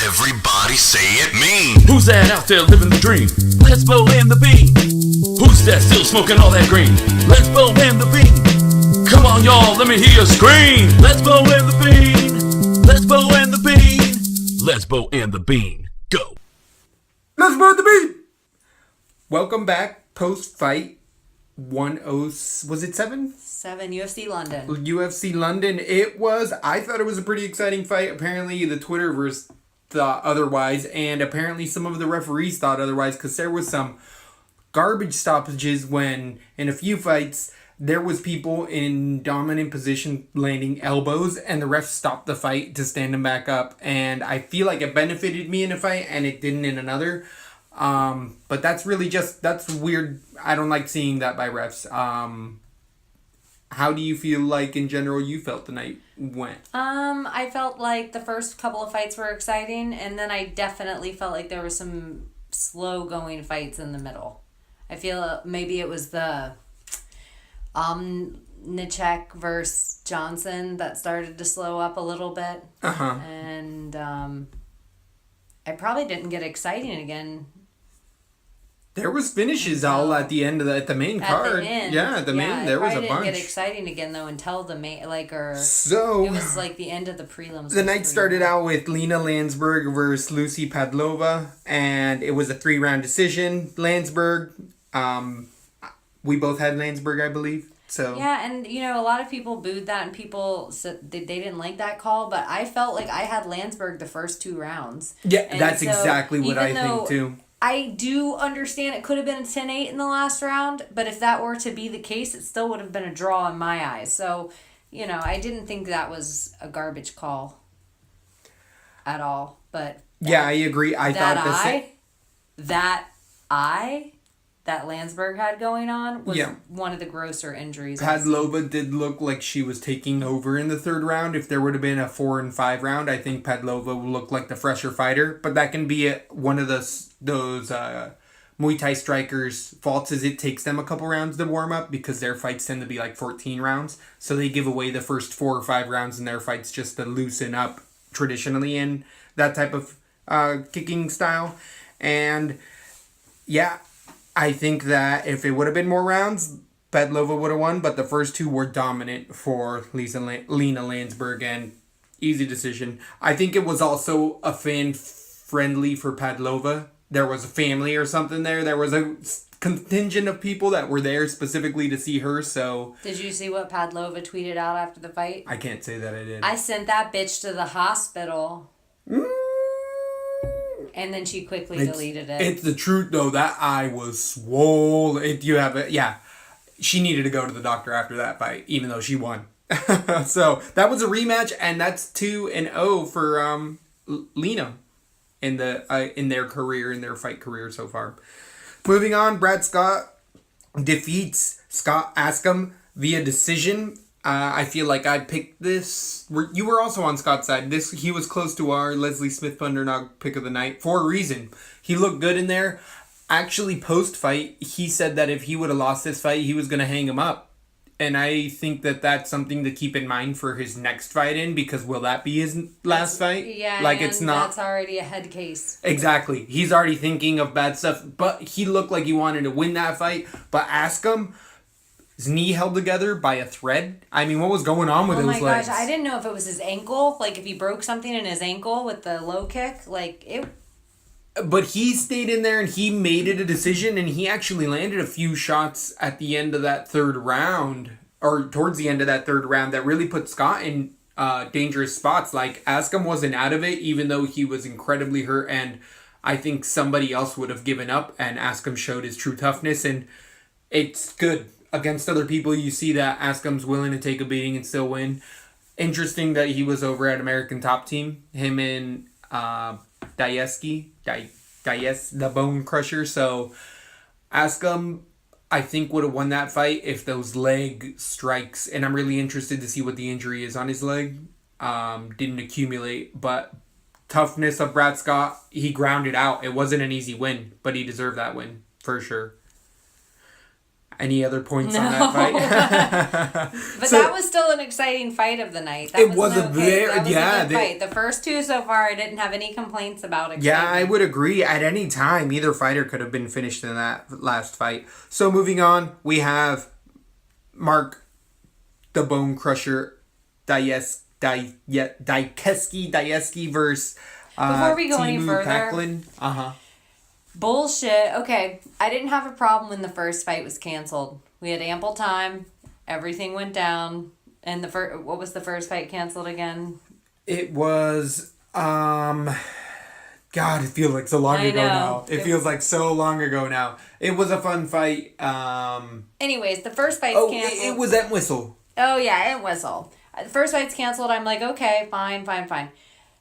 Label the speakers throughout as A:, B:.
A: Everybody say it mean.
B: Who's that out there living the dream? Let's blow in the bean. Who's that still smoking all that green? Let's blow in the bean. Come on, y'all, let me hear you scream. Let's blow in the bean. Let's blow in the bean. Let's blow in the bean. Go.
C: Let's blow the bean. Welcome back. Post-fight 10, was it 7?
D: 7 UFC London.
C: UFC London. I thought it was a pretty exciting fight. Apparently the Twitterverse thought otherwise, and apparently some of the referees thought otherwise, because there was some garbage stoppages when in a few fights there was people in dominant position landing elbows and the ref stopped the fight to stand them back up, and I feel like it benefited me in a fight and it didn't in another. But that's weird. I don't like seeing that by refs. How do you feel like in general you felt the night went?
D: I felt like the first couple of fights were exciting, and then I definitely felt like there were some slow going fights in the middle. I feel maybe it was the Nichek versus Johnson that started to slow up a little bit. And I probably didn't get exciting again.
C: There was finishes all at the end of the main card.
D: Main,
C: there was a bunch.
D: Didn't get exciting again though until the main,
C: So
D: it was like the end of the prelims.
C: The night started out with Lena Landsberg versus Lucy Padlova, and it was a 3-round decision. Landsberg, we both had Landsberg, I believe. So
D: yeah, and a lot of people booed that, and people said they didn't like that call, but I felt like I had Landsberg the first 2 rounds.
C: Yeah,
D: and
C: that's exactly what I think too.
D: I do understand it could have been a 10-8 in the last round, but if that were to be the case, it still would have been a draw in my eyes. So, I didn't think that was a garbage call at all. But
C: yeah, I agree.
D: That Landsberg had going on was one of the grosser injuries.
C: Padlova did look like she was taking over in the 3rd round. If there would have been a 4 and 5 round, I think Padlova would look like the fresher fighter. But that can be one of those Muay Thai strikers' faults, is it takes them a couple rounds to warm up because their fights tend to be like 14 rounds. So they give away the first 4 or 5 rounds in their fights just to loosen up traditionally in that type of kicking style. And yeah, I think that if it would have been more rounds, Padlova would have won, but the first 2 were dominant for Lena Landsberg, and easy decision. I think it was also a fan-friendly for Padlova. There was a family or something there. There was a contingent of people that were there specifically to see her, so...
D: Did you see what Padlova tweeted out after the fight?
C: I can't say that I did.
D: I sent that bitch to the hospital. And then she quickly deleted it.
C: It's the truth, though. That eye was swole. She needed to go to the doctor after that fight, even though she won. So that was a rematch, and that's 2-0 for Lena in their fight career so far. Moving on, Brad Scott defeats Scott Askham via decision. I feel like I picked this. You were also on Scott's side. He was close to our Leslie Smith underdog pick of the night for a reason. He looked good in there. Actually, post-fight, he said that if he would have lost this fight, he was going to hang him up. And I think that that's something to keep in mind for his next fight because will that be his last fight?
D: Yeah,
C: it's not.
D: That's already a head case.
C: Exactly. He's already thinking of bad stuff. But he looked like he wanted to win that fight. But Askham, his knee held together by a thread. I mean, what was going on with those legs? Oh my gosh,
D: I didn't know if it was his ankle. Like, if he broke something in his ankle with the low kick.
C: But he stayed in there and he made it a decision, and he actually landed a few shots at the end of that 3rd round, or towards the end of that 3rd round, that really put Scott in dangerous spots. Like, Askham wasn't out of it, even though he was incredibly hurt, and I think somebody else would have given up, and Askham showed his true toughness, and it's good. Against other people, you see that Askham's willing to take a beating and still win. Interesting that he was over at American Top Team. Him and Dayeski, the Bone Crusher. So Askham, I think, would have won that fight if those leg strikes. And I'm really interested to see what the injury is on his leg. Didn't accumulate, but toughness of Brad Scott, he grounded out. It wasn't an easy win, but he deserved that win for sure. Any other points on that fight?
D: But
C: So-
D: that was still an exciting fight of the night. That
C: It was a
D: that
C: very-
D: was
C: yeah,
D: a good fight. The first two so far, I didn't have any complaints about.
C: Yeah, I
D: excitement.
C: would agree. At any time, either fighter could have been finished in that last fight. So moving on, we have Mark the Bone Crusher Dayeski versus
D: Before we go any
C: Timu
D: further-
C: Packlin.
D: Bullshit. Okay, I didn't have a problem when the first fight was canceled. We had ample time. Everything went down. And what was the first fight canceled again?
C: It was God, it feels like so long
D: I
C: ago
D: know.
C: now. It feels like so long ago now. It was a fun fight.
D: Anyways, the first fight's canceled.
C: it was at Whistle.
D: Oh, yeah, and whistle. The first fight's canceled. I'm like, okay, fine.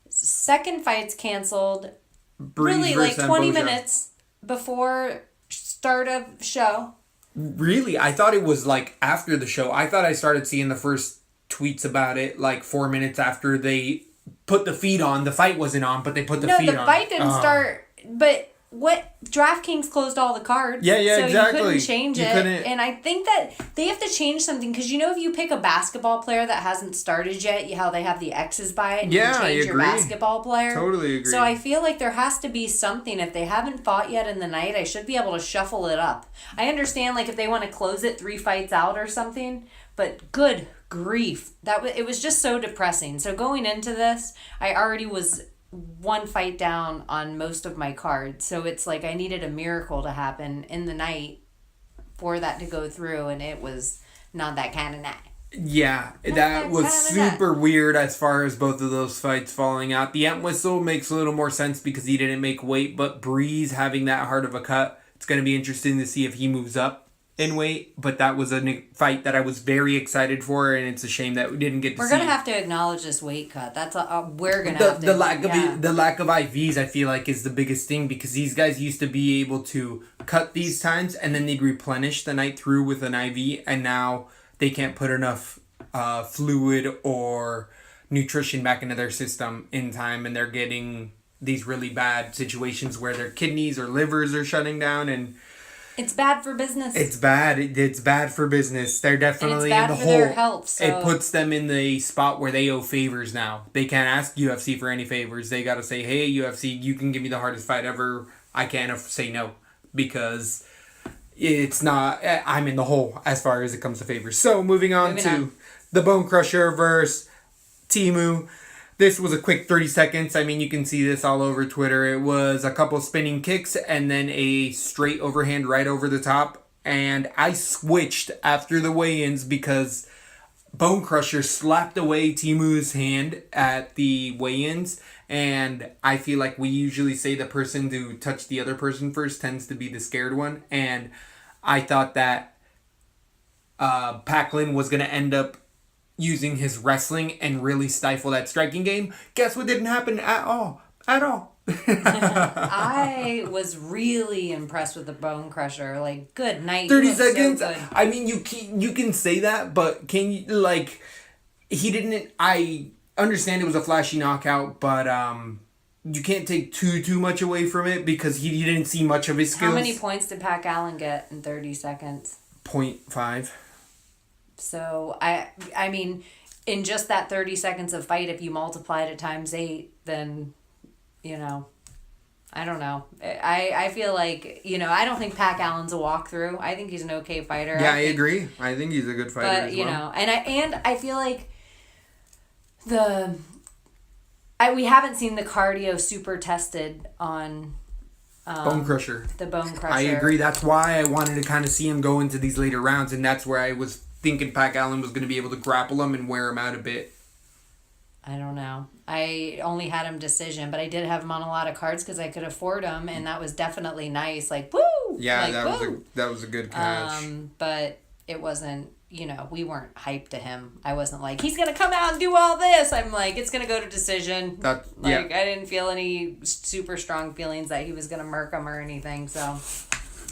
D: Second fight's canceled.
C: Breeze
D: Really, like
C: versus
D: 20
C: Amboja.
D: minutes before start of show.
C: Really, I thought it was like after the show. I thought I started seeing the first tweets about it like 4 minutes after they put the feed on. The fight wasn't on, but they put the feed on.
D: No, the fight didn't start. But what DraftKings closed all the cards.
C: Yeah,
D: so
C: exactly.
D: you couldn't change
C: You
D: it.
C: couldn't-
D: And I think that they have to change something because if you pick a basketball player that hasn't started yet, how they have the X's by it, and
C: Yeah,
D: you
C: I
D: change your
C: agree.
D: basketball player.
C: Totally agree.
D: So I feel like there has to be something. If they haven't fought yet in the night, I should be able to shuffle it up. I understand like if they want to close it 3 fights out or something, but good grief, it was just so depressing. So going into this, I already was 1 fight down on most of my cards, so it's like I needed a miracle to happen in the night for that to go through, and it was not that kind of night.
C: Yeah, that
D: that
C: was
D: kinda
C: super weird as far as both of those fights falling out. The Entwistle makes a little more sense because he didn't make weight, but Breeze having that hard of a cut, it's going to be interesting to see if he moves up in weight. But that was a fight that I was very excited for, and it's a shame that we didn't get to
D: We're
C: see.
D: gonna have to acknowledge this weight cut. That's we're gonna
C: the,
D: have to.
C: the lack of
D: yeah.
C: the lack of IVs, I feel like, is the biggest thing because these guys used to be able to cut these times and then they'd replenish the night through with an IV, and now they can't put enough fluid or nutrition back into their system in time, and they're getting these really bad situations where their kidneys or livers are shutting down, and
D: It's bad for business.
C: it's bad. It's bad for business. They're definitely
D: bad
C: in the
D: for their
C: hole.
D: health, so-
C: It puts them in the spot where they owe favors now. They can't ask UFC for any favors. They got to say, hey, UFC, you can give me the hardest fight ever. I can't say no because it's not... I'm in the hole as far as it comes to favors. So moving on to the Bone Crusher versus Timu. This was a quick 30 seconds. I mean, you can see this all over Twitter. It was a couple spinning kicks and then a straight overhand right over the top. And I switched after the weigh-ins because Bone Crusher slapped away Timu's hand at the weigh-ins. And I feel like we usually say the person to touch the other person first tends to be the scared one. And I thought that Packlin was going to end up using his wrestling and really stifle that striking game. Guess what didn't happen at all? At all.
D: I was really impressed with the Bone Crusher. Like, good night.
C: 30
D: You look so
C: seconds.
D: good.
C: I mean, you can say that, but can you, like, he didn't... I understand it was a flashy knockout, but you can't take too much away from it because he didn't see much of his skills.
D: How many points did Pac Allen get in 30 seconds?
C: 0.5.
D: So, I mean, in just that 30 seconds of fight, if you multiply it times 8, then, I don't know. I feel like, I don't think Pac Allen's a walkthrough. I think he's an okay fighter.
C: Yeah, I agree. I think he's a good fighter
D: But,
C: as well.
D: and I feel like we haven't seen the cardio super tested on
C: Bone Crusher.
D: the Bone Crusher.
C: I agree. That's why I wanted to kind of see him go into these later rounds, and that's where I was thinking Pac Allen was going to be able to grapple him and wear him out a bit.
D: I don't know. I only had him decision, but I did have him on a lot of cards because I could afford him, and that was definitely nice. Like, woo!
C: Yeah,
D: Like,
C: that was a good catch.
D: But it wasn't, we weren't hyped to him. I wasn't like, he's going to come out and do all this. I'm like, it's going to go to decision.
C: Yeah.
D: I didn't feel any super strong feelings that he was going to murk him or anything. So,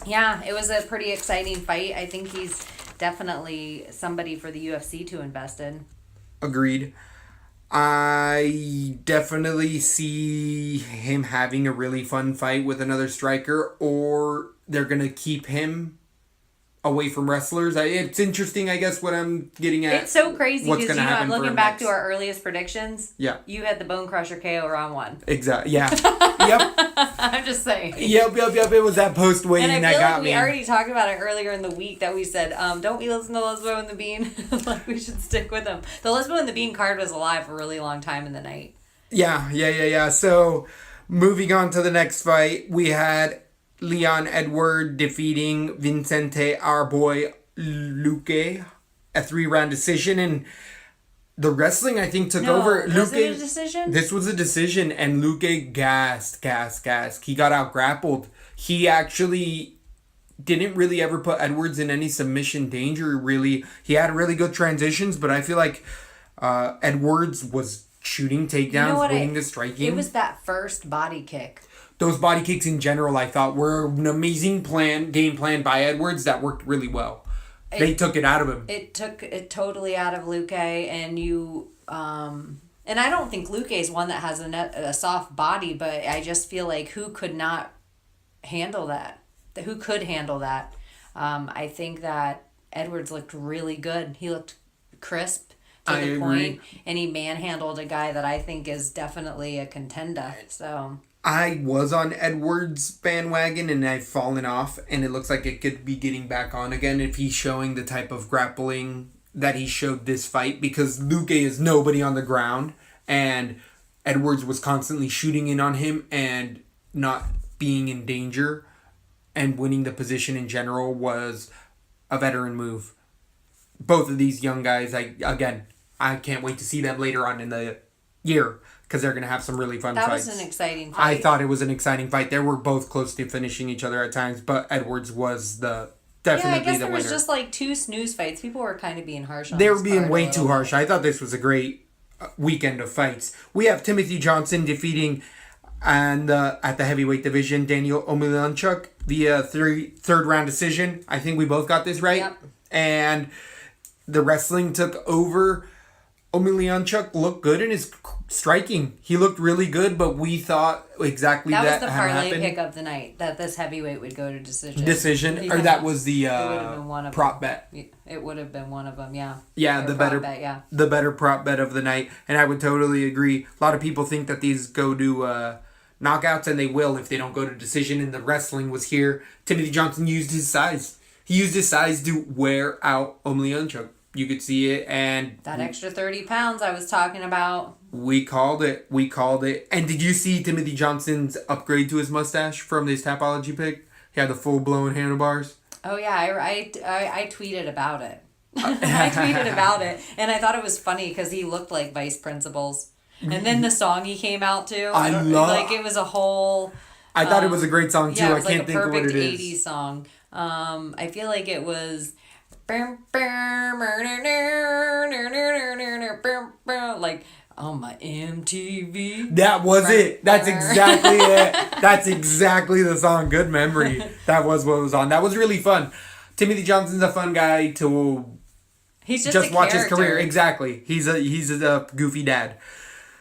D: yeah, it was a pretty exciting fight. I think he's definitely somebody for the UFC to invest in.
C: Agreed. I definitely see him having a really fun fight with another striker, or they're going to keep him away from wrestlers. It's interesting, I guess, what I'm getting at.
D: It's so crazy
C: what's
D: because
C: gonna happen for
D: looking
C: him
D: back
C: next.
D: to our earliest predictions.
C: Yeah.
D: You had the Bone Crusher KO round 1.
C: Exactly. Yeah. Yep.
D: I'm just saying.
C: Yep. It was that post weigh-in
D: And I
C: that
D: feel
C: got
D: like
C: me.
D: we already talked about it earlier in the week that we said, don't we listen to Lesbo and the Bean? Like, we should stick with them. The Lesbo and the Bean card was alive for a really long time in the night.
C: Yeah. So, moving on to the next fight, we had Leon Edward defeating Vincente, our boy, Luque, a 3-round decision. And the wrestling, I think, took over.
D: Was it a decision?
C: This was a decision, and Luque gassed. He got out grappled. He actually didn't really ever put Edwards in any submission danger, really. He had really good transitions, but I feel like Edwards was shooting takedowns, winning the striking.
D: It was that first body kick.
C: Those body kicks in general, I thought, were an amazing game plan by Edwards that worked really well. They took it out of him.
D: It took it totally out of Luque, and and I don't think Luque is one that has a soft body, but I just feel like who could not handle that? Who could handle that? I think that Edwards looked really good. He looked crisp to the point, and he manhandled a guy that I think is definitely a contender. So
C: I was on Edwards' bandwagon and I've fallen off, and it looks like it could be getting back on again if he's showing the type of grappling that he showed this fight, because Luque is nobody on the ground and Edwards was constantly shooting in on him and not being in danger, and winning the position in general was a veteran move. Both of these young guys, I can't wait to see them later on in the year, because they're going to have some really fun fights.
D: That was an exciting fight.
C: I thought it was an exciting fight. They were both close to finishing each other at times, but Edwards was definitely
D: I guess
C: the
D: there
C: winner.
D: was just like 2 snooze fights. People were kind of being harsh on
C: They were
D: this
C: being
D: card
C: way
D: a
C: too
D: little
C: harsh.
D: bit.
C: I thought this was a great weekend of fights. We have Timothy Johnson defeating, and at the heavyweight division, Daniel Omielanchuk via third round decision. I think we both got this right.
D: Yep.
C: And the wrestling took over. Omielanchuk looked good in his striking. He looked really good, but we thought exactly that
D: was the
C: had
D: parlay
C: happened.
D: pick of the night, that this heavyweight would go to decision.
C: Or that was the
D: would've been one of
C: prop
D: them.
C: bet.
D: It would have been one of them, yeah.
C: Yeah,
D: Or
C: the
D: prop
C: better
D: bet, yeah.
C: the better prop bet of the night, and I would totally agree. A lot of people think that these go to knockouts, and they will if they don't go to decision. And the wrestling was here. Timothy Johnson used his size. He used his size to wear out Omielanchuk. You could see it, and
D: That extra 30 pounds I was talking about.
C: we called it. And did you see Timothy Johnson's upgrade to his mustache from this Tapology pick? He had the full-blown handlebars.
D: Oh, yeah, I tweeted about it. I tweeted about it, and I thought it was funny because he looked like vice principals. And then the song he came out to, it was a whole...
C: I thought it was a great song, too.
D: Yeah, it
C: I
D: was
C: can't
D: like a
C: think of what
D: perfect
C: it is.
D: 80s song. I feel like it was... Like on my MTV.
C: That was it. That's exactly it. That's exactly the song. Good memory. That was what was on. That was really fun. Timothy Johnson's a fun guy to
D: He's
C: just watch his
D: character.
C: career. Exactly. He's a goofy dad.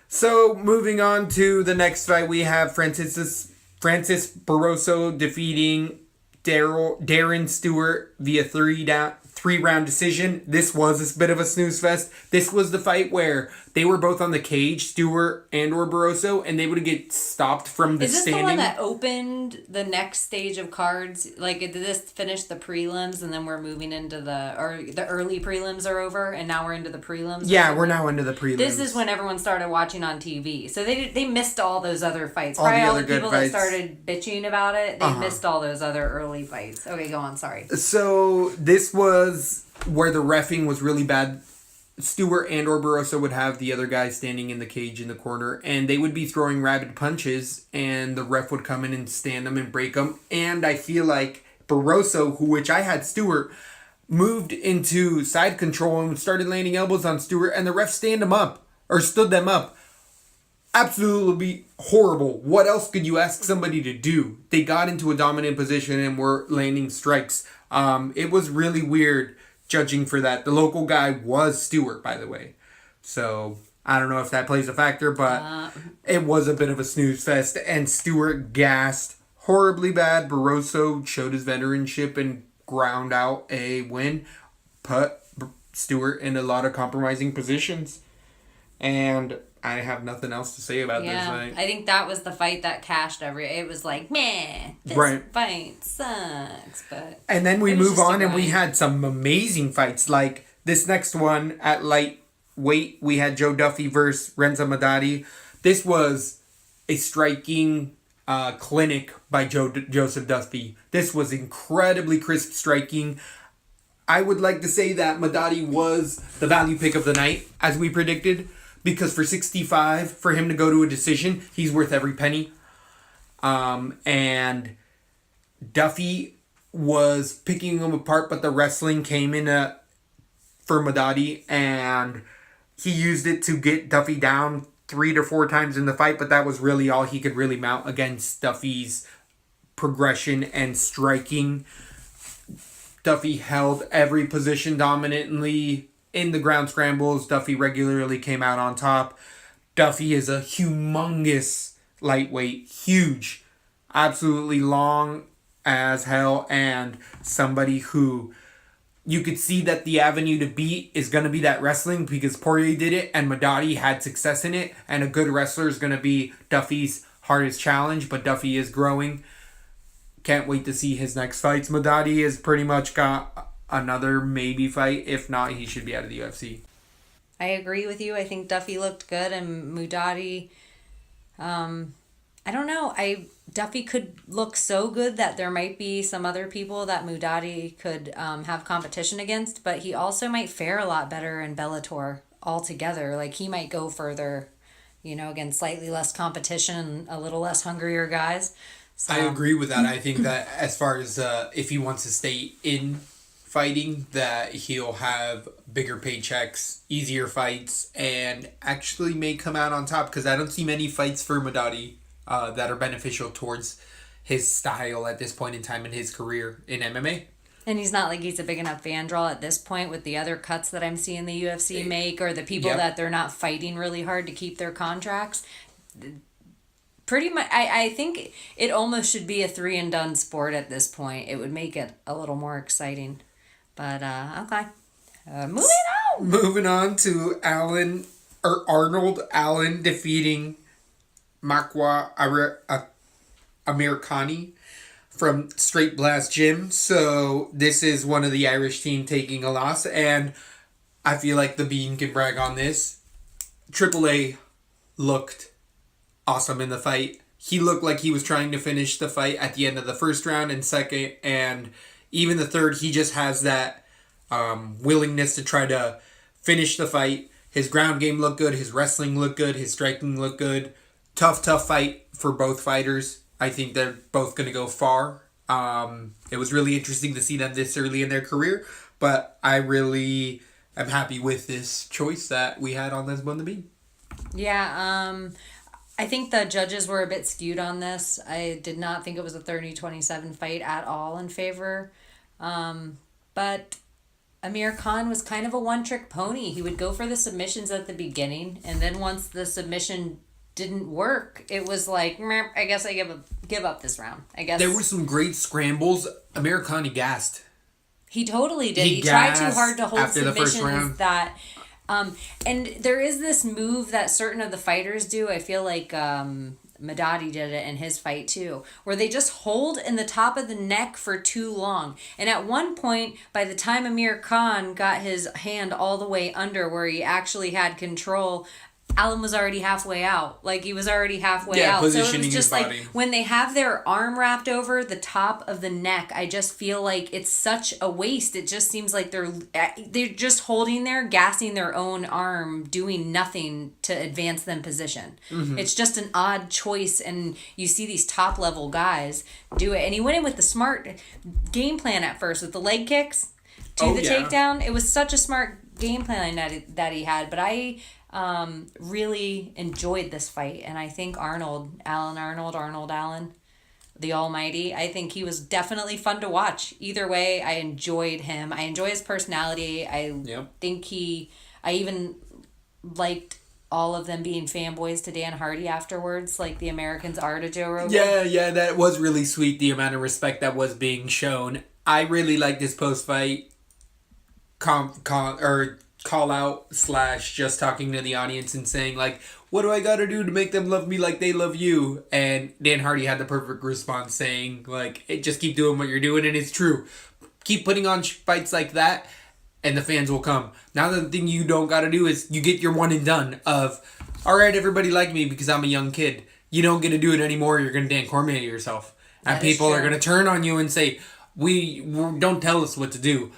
C: So moving on to the next fight, we have Francis Barroso defeating Darren Stewart via three-round decision. This was a bit of a snooze fest. This was the fight where they were both on the cage, Stewart or Barroso, and they would get stopped from the
D: Is this
C: standing.
D: the one that opened the next stage of cards? Like, did this finish the prelims, and then we're moving into the early prelims are over, and now we're into the prelims?
C: Yeah, we're now into the prelims.
D: This is when everyone started watching on TV. So they missed all those other fights.
C: All the
D: Probably all
C: other
D: the
C: good
D: people
C: fights.
D: that started bitching about it, they missed all those other early fights. Okay, go on, sorry.
C: So this was where the reffing was really bad. Stewart or Barroso would have the other guy standing in the cage in the corner, and they would be throwing rapid punches, and the ref would come in and stand them and break them. And I feel like Barroso, which I had Stewart, moved into side control and started landing elbows on Stewart, and the ref stood them up. Absolutely horrible. What else could you ask somebody to do? They got into a dominant position and were landing strikes. It was really weird judging for that. The local guy was Stewart, by the way. So I don't know if that plays a factor, but it was a bit of a snooze fest. And Stewart gassed horribly bad. Barroso showed his veteranship and ground out a win, put Stewart in a lot of compromising positions, and I have nothing else to say about this
D: Yeah,
C: fight.
D: I think that was the fight that cashed it was like, meh, this
C: Right.
D: fight sucks, but...
C: And then we
D: It was
C: move
D: just a
C: on, and we
D: grind.
C: had some amazing fights. Like this next one at lightweight, we had Joe Duffy versus Renzo Madadi. This was a striking clinic by Joseph Duffy. This was incredibly crisp striking. I would like to say that Madadi was the value pick of the night, as we predicted, because for 65, for him to go to a decision, he's worth every penny. And Duffy was picking him apart, but the wrestling came in for Madadi, and he used it to get Duffy down 3 to 4 times in the fight, but that was really all he could really mount against Duffy's progression and striking. Duffy held every position dominantly in the ground scrambles. Duffy regularly came out on top. Duffy is a humongous lightweight, huge, absolutely long as hell, and somebody who you could see that the avenue to beat is going to be that wrestling, because Poirier did it and Madadi had success in it, and a good wrestler is going to be Duffy's hardest challenge, but Duffy is growing. Can't wait to see his next fights. Madadi has pretty much got another maybe fight. If not, he should be out of the UFC.
D: I agree with you. I think Duffy looked good, and Mudadi, I don't know. Duffy could look so good that there might be some other people that Mudadi could have competition against, but he also might fare a lot better in Bellator altogether. Like, he might go further, against slightly less competition and a little less hungrier guys. So,
C: I agree with that. I think that as far as if he wants to stay in fighting, that he'll have bigger paychecks, easier fights, and actually may come out on top, because I don't see many fights for Madadi that are beneficial towards his style at this point in time in his career in MMA.
D: And he's not like he's a big enough fan draw at this point with the other cuts that I'm seeing the UFC make, or the people
C: Yep.
D: that they're not fighting really hard to keep their contracts. Pretty much, I think it almost should be a 3-and-done sport at this point. It would make it a little more exciting. But, okay. Moving on!
C: Moving on to Arnold Allen defeating Makwa Amirkhani from Straight Blast Gym. So this is one of the Irish team taking a loss, and I feel like the Bean can brag on this. Triple A looked awesome in the fight. He looked like he was trying to finish the fight at the end of the first round and second, and even the third. He just has that willingness to try to finish the fight. His ground game looked good. His wrestling looked good. His striking looked good. Tough fight for both fighters. I think they're both going to go far. It was really interesting to see them this early in their career, but I really am happy with this choice that we had on Let's Bone the Bean.
D: Yeah, I think the judges were a bit skewed on this. I did not think it was a 30-27 fight at all in favor. But Amir Khan was kind of a one-trick pony. He would go for the submissions at the beginning, and then once the submission didn't work, it was like, meh, I guess I give up this round. I guess
C: There were some great scrambles. Americani gassed.
D: he totally did.
C: He
D: He tried too
C: gassed
D: hard to hold
C: after the first
D: submissions
C: round.
D: that and there is this move that certain of the fighters do. I feel like Madadi did it in his fight too, where they just hold in the top of the neck for too long. And at one point, by the time Amir Khan got his hand all the way under where he actually had control, Allen was already halfway out. Like, he was already halfway out. So it
C: positioning
D: was
C: his
D: just like,
C: body.
D: when they have their arm wrapped over the top of the neck, I just feel like it's such a waste. It just seems like they're just holding there, gassing their own arm, doing nothing to advance them position.
C: Mm-hmm.
D: It's just an odd choice, and you see these top level guys do it. And he went in with the smart game plan at first with the leg kicks to the takedown. It was such a smart game plan that he had, but I really enjoyed this fight, and I think Arnold Allen, the Almighty, I think he was definitely fun to watch. Either way, I enjoyed him. I enjoy his personality. I think I even liked all of them being fanboys to Dan Hardy afterwards, like the Americans are to Joe Rogan.
C: Yeah, that was really sweet, the amount of respect that was being shown. I really like this post fight call out / just talking to the audience and saying like, what do I gotta do to make them love me like they love you? And Dan Hardy had the perfect response saying like, just keep doing what you're doing, and it's true. Keep putting on fights like that, and the fans will come. Now the thing you don't gotta do is you get your one and done of, all right, everybody like me because I'm a young kid. You don't get to do it anymore. You're gonna Dan Cormier yourself, and people are gonna turn on you and say, we don't tell us what to do.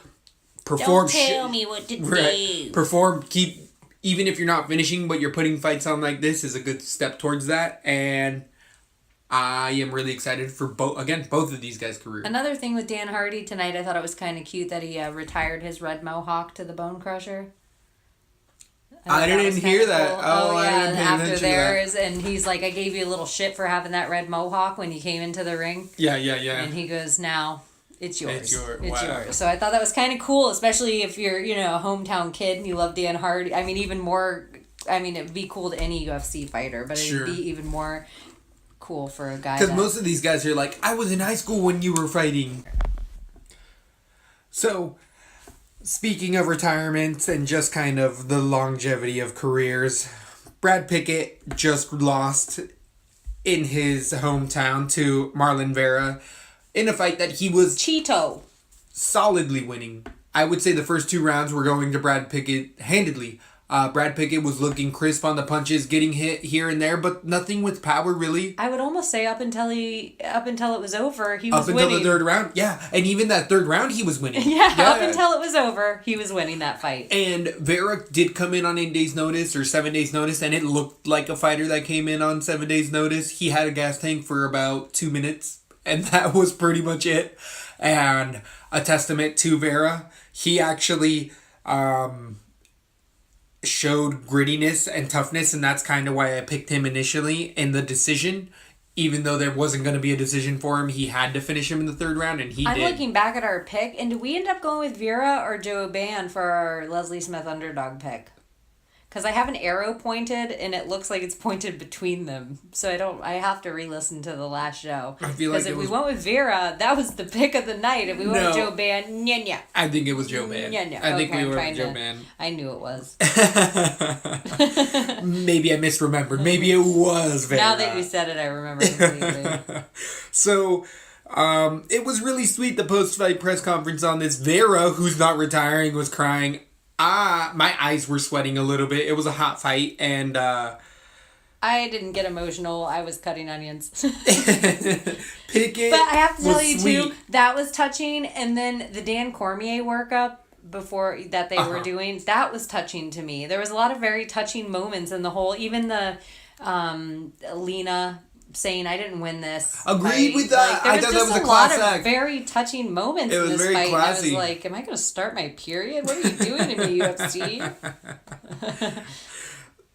C: Perform.
D: Don't tell me what to do.
C: Perform. Keep. Even if you're not finishing, but you're putting fights on like this, is a good step towards that. And I am really excited for both of these guys' careers.
D: Another thing with Dan Hardy tonight, I thought it was kind of cute that he retired his red mohawk to the Bone Crusher.
C: I didn't hear that.
D: Cool.
C: Oh,
D: yeah,
C: I didn't pay
D: after
C: attention
D: theirs, and he's like, I gave you a little shit for having that red mohawk when you came into the ring.
C: Yeah.
D: And he goes, now it's yours.
C: It's yours.
D: It's
C: Wow.
D: yours. So I thought that was kind of cool, especially if you're, a hometown kid and you love Dan Hardy. I mean, even more, it'd be cool to any UFC fighter, but it'd be even more cool for a guy.
C: Because most of these guys are like, I was in high school when you were fighting. So, speaking of retirements and just kind of the longevity of careers, Brad Pickett just lost in his hometown to Marlon Vera in a fight that he was
D: Cheeto.
C: solidly winning. I would say the first 2 rounds were going to Brad Pickett handedly. Brad Pickett was looking crisp on the punches, getting hit here and there, but nothing with power really.
D: I would almost say up until it was over, he was winning.
C: Up until the 3rd round, yeah. And even that 3rd round, he was winning.
D: Up until it was over, he was winning that fight.
C: And Vera did come in on 8 days' notice or 7 days' notice, and it looked like a fighter that came in on 7 days' notice. He had a gas tank for about 2 minutes, and that was pretty much it. And a testament to Vera, he actually showed grittiness and toughness, and that's kind of why I picked him initially in the decision. Even though there wasn't going to be a decision for him, he had to finish him in the 3rd round, and I'm
D: looking back at our pick, and did we end up going with Vera or Joe Ban for our Leslie Smith underdog pick? Because I have an arrow pointed, and it looks like it's pointed between them. So I have to re-listen to the last show.
C: I feel like
D: because if we went with Vera, that was the pick of the night. If we went with Joe Ban, nya.
C: I think it was Joe Ban. I think we were with Joe Ban.
D: I knew it was.
C: Maybe I misremembered. Maybe it was Vera.
D: Now that you said it, I remember completely.
C: So, it was really sweet, the post-fight press conference on this. Vera, who's not retiring, was crying. My eyes were sweating a little bit. It was a hot fight, and
D: I didn't get emotional. I was cutting onions.
C: Pickett,
D: but I have to tell you
C: sweet.
D: too, that was touching. And then the Dan Cormier workup before that they were doing, that was touching to me. There was a lot of very touching moments in the whole. Even the Lena saying, I didn't win this.
C: Agreed
D: fight.
C: with that.
D: Like,
C: I thought that was a
D: lot
C: class
D: of very touching moments
C: It
D: in
C: was
D: this
C: very
D: fight.
C: classy.
D: And I was like, am I going to start my period? What are you doing to me, UFC?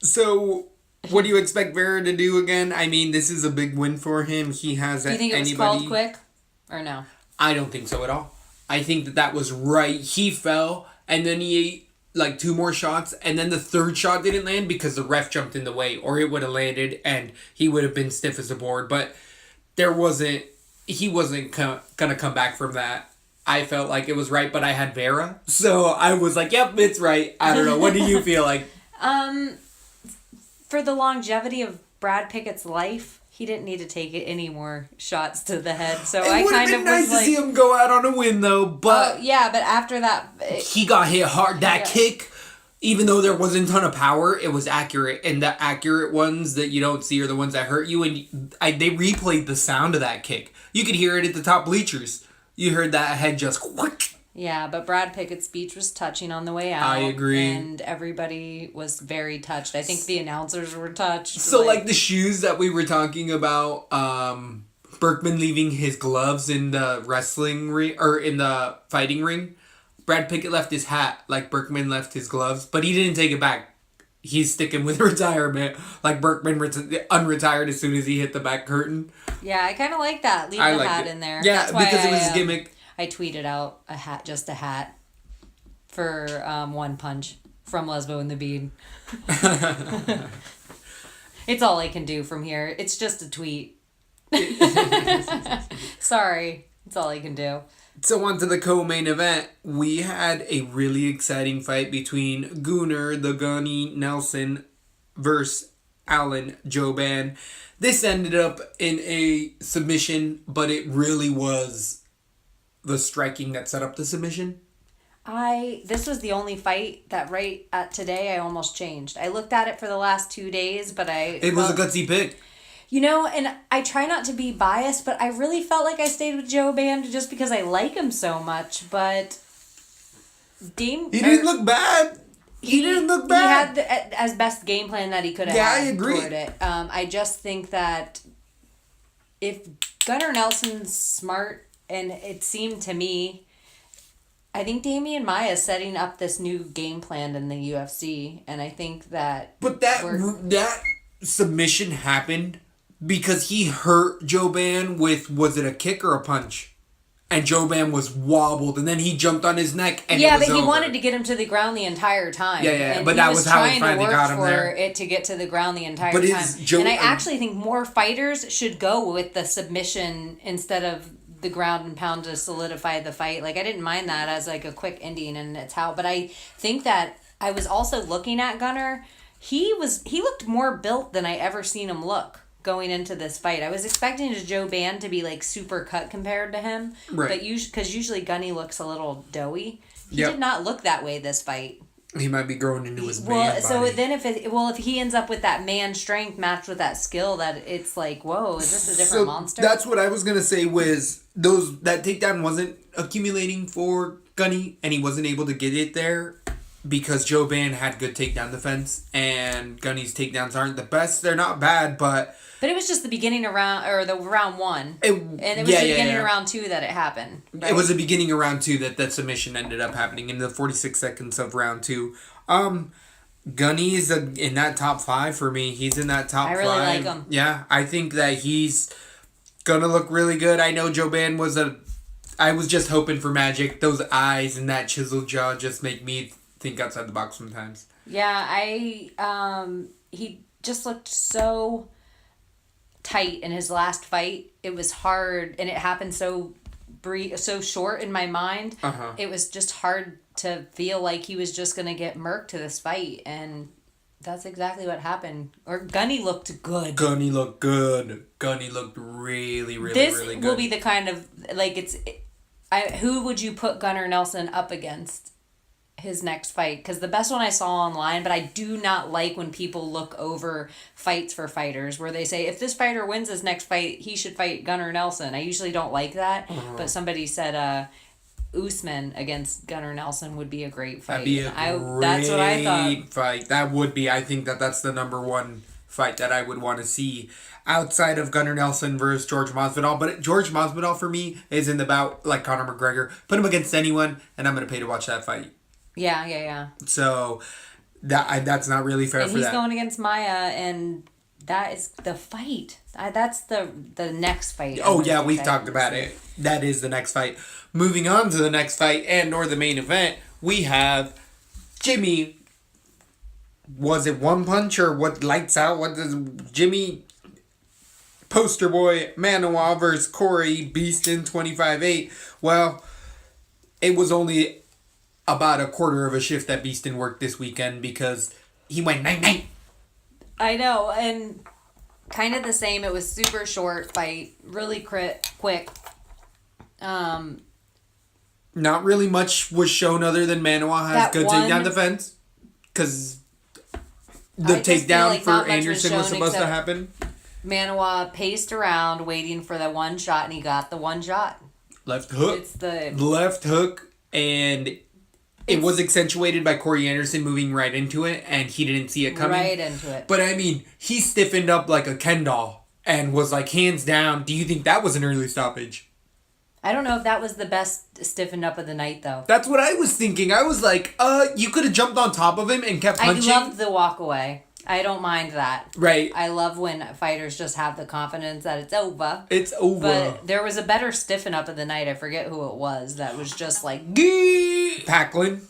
C: So, what do you expect Vera to do again? I mean, this is a big win for him. He hasn't.
D: Do you think it was called quick or no?
C: I don't think so at all. I think that was right. He fell, and then he ate like 2 more shots, and then the 3rd shot didn't land because the ref jumped in the way, or it would have landed, and he would have been stiff as a board. But he wasn't gonna come back from that. I felt like it was right, but I had Vera, so I was like, yep, it's right. I don't know. What do you feel like?
D: For the longevity of Brad Pickett's life, he didn't need to take any more shots to the head. So I kind of was
C: nice to see him go out on a win, though. But
D: but after that,
C: he got hit hard. That kick, even though there wasn't a ton of power, it was accurate. And the accurate ones that you don't see are the ones that hurt you. And they replayed the sound of that kick. You could hear it at the top bleachers. You heard that head just.
D: Yeah, but Brad Pickett's speech was touching on the way out.
C: I agree.
D: And everybody was very touched. I think the announcers were touched.
C: So, like the shoes that we were talking about, Berkman leaving his gloves in the wrestling ring, or in the fighting ring, Brad Pickett left his hat like Berkman left his gloves, but he didn't take it back. He's sticking with retirement. Like Berkman unretired as soon as he hit the back curtain.
D: Yeah, I kind of like that. Leave the hat in there.
C: Yeah,
D: that's why
C: because it was his gimmick.
D: I tweeted out a hat for One Punch from Lesbo and the Bean. It's all I can do from here. It's just a tweet. Sorry. It's all I can do.
C: So on to the co-main event. We had a really exciting fight between Gunnar the Gunny Nelson versus Alan Jouban. This ended up in a submission, but it really was the striking that set up the submission.
D: This was the only fight that right at today I almost changed. I looked at it for the last 2 days, but
C: It was a gutsy pick.
D: You know, and I try not to be biased, but I really felt like I stayed with Jouban just because I like him so much. But
C: He didn't look bad. He didn't look bad.
D: He had the as best game plan that he could have
C: Yeah,
D: had
C: I agree.
D: toward it. I just think that if Gunnar Nelson's smart, and it seemed to me, I think Damian Maia is setting up this new game plan in the UFC, and I think that.
C: But that submission happened because he hurt Jouban with, was it a kick or a punch? And Jouban was wobbled, and then he jumped on his neck, and
D: yeah,
C: it was
D: but he
C: over.
D: wanted to get him to the ground the entire time.
C: Yeah,
D: and
C: but that was how he finally got him
D: for
C: there.
D: it to get to the ground the entire
C: But
D: time.
C: is
D: And I actually think more fighters should go with the submission instead of the ground and pound to solidify the fight. Like, I didn't mind that as like a quick ending, and it's how. But I think that I was also looking at Gunnar. He looked more built than I ever seen him look going into this fight. I was expecting Jouban to be like super cut compared to him,
C: Right.
D: but because usually Gunny looks a little doughy. He
C: Yep.
D: did not look that way this fight.
C: He might be growing into his man
D: Well,
C: body.
D: so then if he ends up with that man strength matched with that skill, that it's like, whoa, is this a different monster?
C: That's what I was gonna say. Was that takedown wasn't accumulating for Gunny, and he wasn't able to get it there because Jouban had good takedown defense, and Gunny's takedowns aren't the best. They're not bad, but
D: it was just the beginning of round one, and it was
C: yeah,
D: the
C: yeah,
D: beginning
C: yeah.
D: of round two that it happened. Right?
C: It was the beginning of round two that submission ended up happening in the 46 seconds of round two. Gunny is in that top 5 for me. He's in that top 5.
D: I really like him.
C: Yeah, I think that he's gonna look really good. I know Jouban I was just hoping for magic. Those eyes and that chiseled jaw just make me think outside the box sometimes.
D: Yeah, he just looked so tight in his last fight. It was hard, and it happened so short in my mind.
C: Uh-huh.
D: It was just hard to feel like he was just gonna get murked to this fight, and that's exactly what happened. Or Gunny looked good.
C: Gunny looked good. Gunny looked really, really,
D: This
C: really good.
D: will be the kind of like who would you put Gunnar Nelson up against his next fight? Because the best one I saw online, but I do not like when people look over fights for fighters where they say if this fighter wins his next fight, he should fight Gunnar Nelson. I usually don't like that, but somebody said Usman against Gunnar Nelson would be a great fight.
C: That'd be
D: That's what I thought.
C: Fight. That would be. I think that's the number one fight that I would want to see outside of Gunnar Nelson versus George Masvidal. But George Masvidal for me is in the bout like Conor McGregor. Put him against anyone, and I'm gonna pay to watch that fight.
D: Yeah.
C: So that's not really fair
D: And
C: for
D: he's
C: that.
D: going against Maya, and that is the fight. That's the next fight.
C: Oh yeah, we've talked about it. That is the next fight. Moving on to the next fight or the main event, we have Jimmy. Was it one punch or what? Lights out. What does Jimmy? Poster boy Manoa versus Corey Beeston 25-8. Well, it was only about a quarter of a shift that Beeston worked this weekend because he went 9-9.
D: I know, and kind of the same. It was super short fight, really quick.
C: Not really much was shown other than Manoa has
D: That
C: good
D: one-
C: takedown defense. Because the
D: I just feel
C: takedown
D: like
C: for
D: not much was
C: Anderson was
D: shown
C: supposed to
D: except-
C: happen.
D: Manoa paced around waiting for the one shot, and he got the one shot.
C: Left hook.
D: It's the
C: Left hook. And it was accentuated by Corey Anderson moving right into it. And he didn't see it coming.
D: right into it.
C: But I mean, he stiffened up like a Ken doll. And was like, hands down. Do you think that was an early stoppage?
D: I don't know if that was the best stiffened up of the night, though.
C: That's what I was thinking. I was like, you could have jumped on top of him and kept punching.
D: I loved the walk away. I don't mind that.
C: Right.
D: I love when fighters just have the confidence that it's over.
C: It's over.
D: But there was a better stiffen up of the night. I forget who it was. That was just like...
C: Packlin.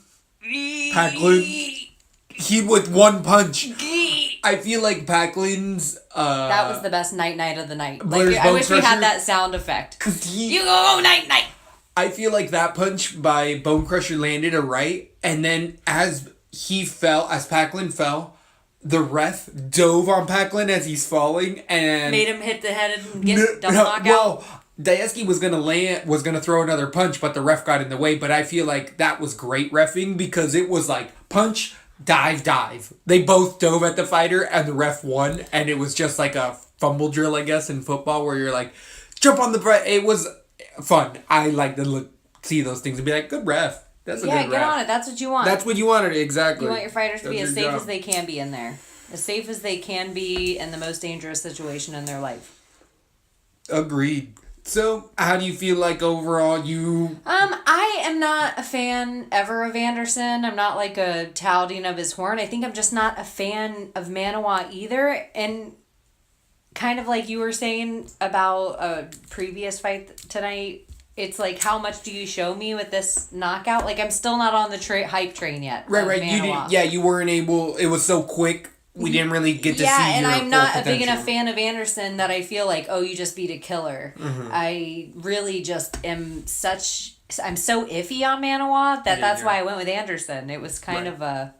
C: He with one punch. I feel like Packlin's
D: That was the best night of the night.
C: Blair's
D: Like, I
C: Bone
D: wish we
C: Crusher?
D: had that sound effect.
C: Cause he
D: You go night.
C: I feel like that punch by Bone Crusher landed a right, and then as Packlin fell, the ref dove on Packlin as he's falling and
D: Made him hit the head and get double knockout.
C: Well, Dayeski was gonna throw another punch, but the ref got in the way. But I feel like that was great reffing because it was like punch, dive. They both dove at the fighter, and the ref won, and it was just like a fumble drill, I guess, in football where you're like, jump on the bread. It was fun. I like to see those things and be like, good ref. That's a good ref.
D: Yeah, get on it. That's what you want.
C: That's what you wanted, exactly.
D: You want your fighters to be
C: That's
D: as
C: your
D: safe
C: job.
D: as they can be in there. As safe as they can be in the most dangerous situation in their life.
C: Agreed. So, how do you feel like overall
D: I am not a fan ever of Anderson. I'm not like a touting of his horn. I think I'm just not a fan of Manawa either. And kind of like you were saying about a previous fight tonight, it's like, how much do you show me with this knockout? Like, I'm still not on the hype train yet.
C: Right. You weren't able. It was so quick. We didn't really get to see.
D: Yeah, and
C: your
D: I'm not
C: full
D: a big
C: potential.
D: enough fan of Anderson that I feel like, oh, you just beat a killer.
C: Mm-hmm.
D: I really just I'm so iffy on Manawa that's why I went with Anderson. It was kind of a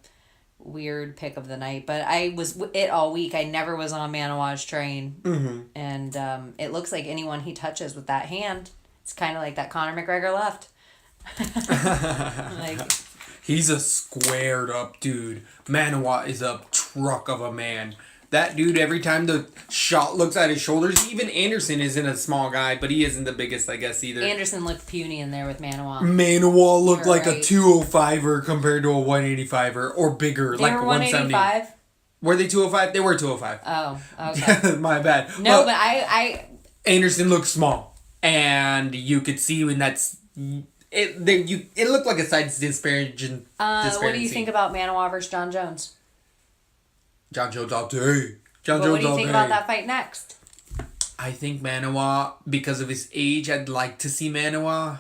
D: weird pick of the night, but I was it all week. I never was on Manawa's train, and it looks like anyone he touches with that hand, it's kind of like that Conor McGregor left. Like.
C: He's a squared up dude. Manawa is a truck of a man. That dude, every time the shot looks at his shoulders, even Anderson isn't a small guy, but he isn't the biggest, I guess, either.
D: Anderson looked puny in there with Manawa.
C: Manawa looked
D: You're
C: like
D: right.
C: a 205er compared to a 185er, or bigger,
D: They
C: like
D: were
C: 170.
D: 185?
C: Were they 205? They were 205.
D: Oh, okay.
C: My bad.
D: No,
C: Well,
D: but I
C: Anderson looked small, and you could see when that's it looked like a size disparaging.
D: what do you think about Manawa versus John Jones?
C: John Jones all day.
D: What do you think about that fight next?
C: I think Manawa, because of his age, I'd like to see Manawa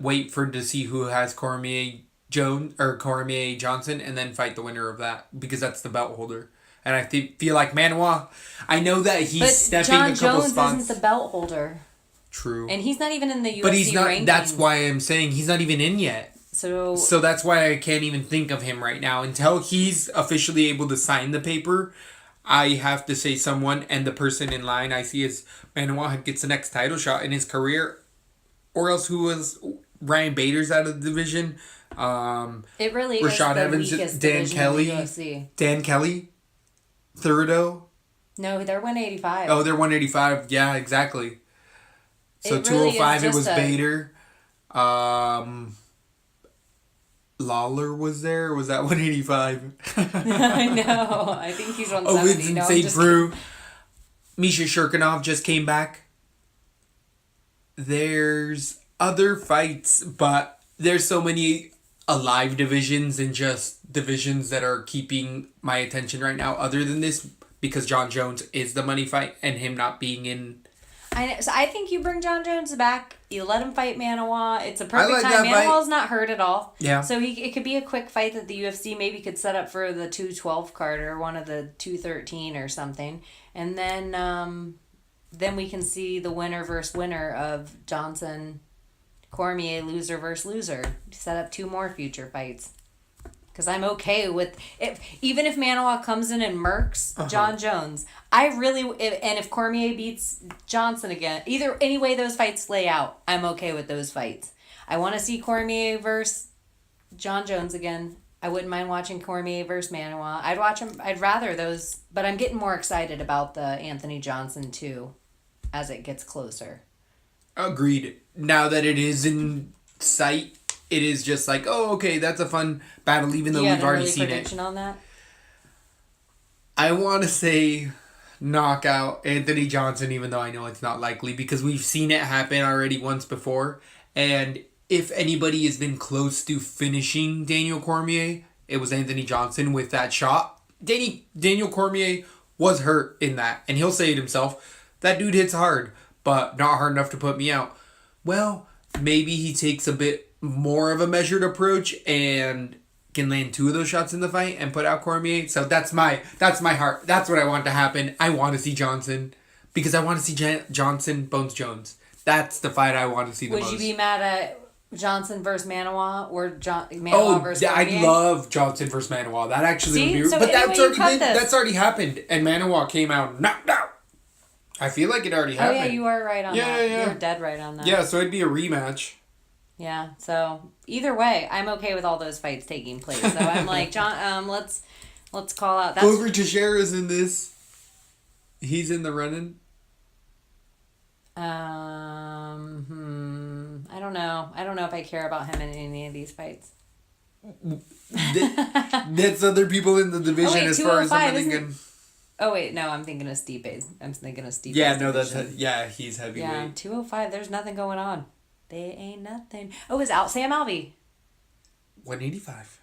C: wait to see who has Cormier Johnson, and then fight the winner of that, because that's the belt holder. And I feel like Manawa, I know that he's stepping
D: John
C: a couple
D: Jones
C: spots.
D: isn't the belt holder.
C: True.
D: And he's not even in the UFC
C: But he's not.
D: rankings.
C: That's why I'm saying he's not even in yet.
D: So
C: that's why I can't even think of him right now. Until he's officially able to sign the paper, I have to say someone, and the person in line I see is Manawa gets the next title shot in his career, or else who was Ryan Bader's out of the division.
D: it really
C: Rashad
D: is the
C: Evans,
D: weakest
C: Dan
D: division
C: Kelly,
D: in the UFC.
C: Dan Kelly, Thurdo.
D: No, they're 185.
C: Oh, they're 185. Yeah, exactly. So
D: It really is
C: 205, it
D: just
C: was
D: a-
C: Bader. Lawler was there, or was that 185?
D: I know. I think he's 170.
C: Oh, it's in
D: No, I'm
C: St.
D: just
C: Preux. Misha Shirkinov just came back. There's other fights, but there's so many alive divisions and just divisions that are keeping my attention right now, other than this, because John Jones is the money fight, and him not being in.
D: So I think you bring John Jones back. You let him fight Manawa. It's a perfect
C: like
D: time.
C: that fight.
D: Manawa's not hurt at all.
C: Yeah.
D: So it could be a quick fight that the UFC maybe could set up for the 212 card or one of the 213 or something, and then we can see the winner versus winner of Johnson Cormier, loser versus loser. Set up 2 more future fights. Because I'm okay with even if Manawa comes in and murks John Jones. If Cormier beats Johnson again, any way those fights lay out, I'm okay with those fights. I want to see Cormier versus John Jones again. I wouldn't mind watching Cormier versus Manawa. I'd watch him. I'd rather those, but I'm getting more excited about the Anthony Johnson too, as it gets closer.
C: Agreed. Now that it is in sight, it is just like, oh, okay, that's a fun battle, even though we've already seen it.
D: Prediction on that?
C: I want to say knockout Anthony Johnson, even though I know it's not likely, because we've seen it happen already once before. And if anybody has been close to finishing Daniel Cormier, it was Anthony Johnson with that shot. Daniel Cormier was hurt in that, and he'll say it himself. That dude hits hard, but not hard enough to put me out. Well, maybe he takes a bit more of a measured approach and can land 2 of those shots in the fight and put out Cormier. So that's my heart. That's what I want to happen. I want to see Johnson, because I want to see Johnson Bones Jones. That's the fight I want to see the
D: Would
C: most.
D: you be mad at Johnson versus Manawa or Manawa versus
C: I'd
D: Cormier?
C: love Johnson versus Manawa. That actually
D: See?
C: would be...
D: So
C: but
D: anyway,
C: that's
D: you
C: already
D: cut
C: been,
D: this.
C: that's already happened. And Manawa came out knocked out. I feel like it already
D: Oh,
C: happened.
D: yeah, you are right on
C: Yeah,
D: that.
C: yeah.
D: You're dead right on that.
C: Yeah, so it'd be a rematch.
D: Yeah, so either way, I'm okay with all those fights taking place. So I'm like, John, let's call out. That's
C: Glover Teixeira's in this. He's in the running.
D: I don't know. I don't know if I care about him in any of these fights.
C: That's other people in the division
D: wait,
C: as far as I'm
D: 205 isn't-
C: thinking.
D: Oh wait, no, I'm thinking of Stipe. I'm thinking of Stipe.
C: Yeah, no, that's... Yeah, he's heavyweight.
D: Yeah, 205. There's nothing going on. There ain't nothing. Oh, is out Sam Alvey?
C: 185.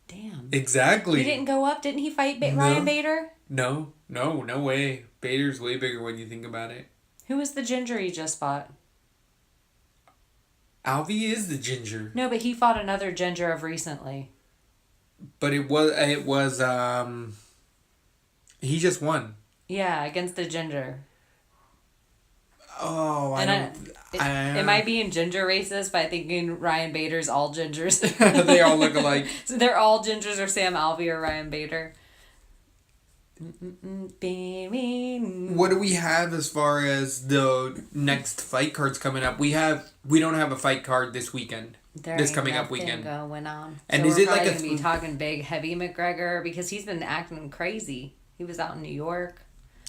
D: Damn.
C: Exactly.
D: He didn't go up. Didn't he fight Ryan Bader?
C: No way. Bader's way bigger when you think about it.
D: Who was the ginger he just fought?
C: Alvey is the ginger.
D: No, but he fought another ginger of recently.
C: But it was he just won.
D: Yeah, against the ginger.
C: Oh,
D: Am I being ginger racist by thinking Ryan Bader's all gingers?
C: They all look alike.
D: So they're all gingers or Sam Alvey or Ryan Bader.
C: What do we have as far as the next fight cards coming up? We don't have a fight card this weekend. This coming up weekend.
D: Going on.
C: And
D: so
C: is
D: we're
C: it like
D: probably
C: a
D: gonna be talking big heavy McGregor because he's been acting crazy. He was out in New York.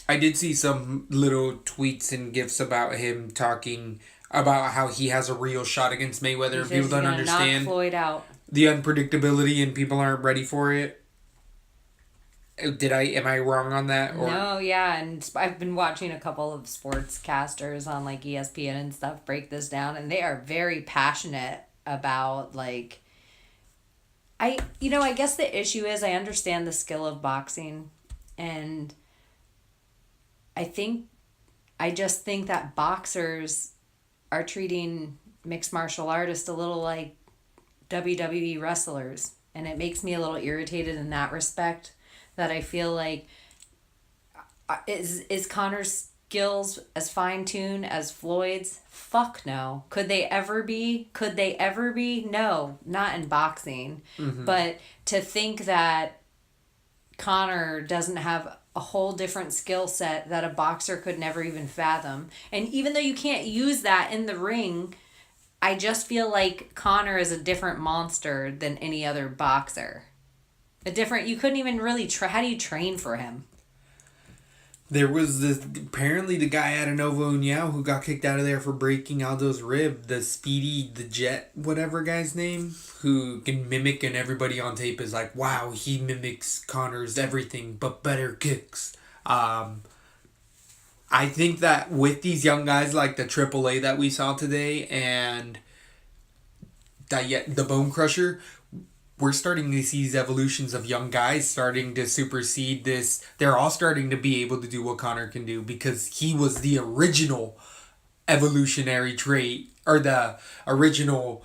C: I did see some little tweets and gifs about him talking about how he has a real shot against Mayweather and people don't
D: Knock
C: understand
D: Floyd out.
C: the unpredictability and people aren't ready for it. Am I wrong on that? Or?
D: No, yeah, and I've been watching a couple of sportscasters on like ESPN and stuff break this down, and they are very passionate about like. I guess the issue is I understand the skill of boxing, and I just think that boxers are treating mixed martial artists a little like WWE wrestlers, and it makes me a little irritated in that respect. That I feel like is Conor's skills as fine-tuned as Floyd's? Fuck no. Could they ever be? No, not in boxing. Mm-hmm. But to think that Conor doesn't have a whole different skill set that a boxer could never even fathom. And even though you can't use that in the ring, I just feel like Conor is a different monster than any other boxer. You couldn't even really how do you train for him?
C: There was apparently the guy out of Novo União who got kicked out of there for breaking Aldo's rib, the Speedy, the Jet, whatever guy's name, who can mimic, and everybody on tape is like, wow, he mimics Conor's everything, but better kicks. I think that with these young guys like the AAA that we saw today and the Bone Crusher, we're starting to see these evolutions of young guys starting to supersede this. They're all starting to be able to do what Conor can do because he was the original evolutionary trait or the original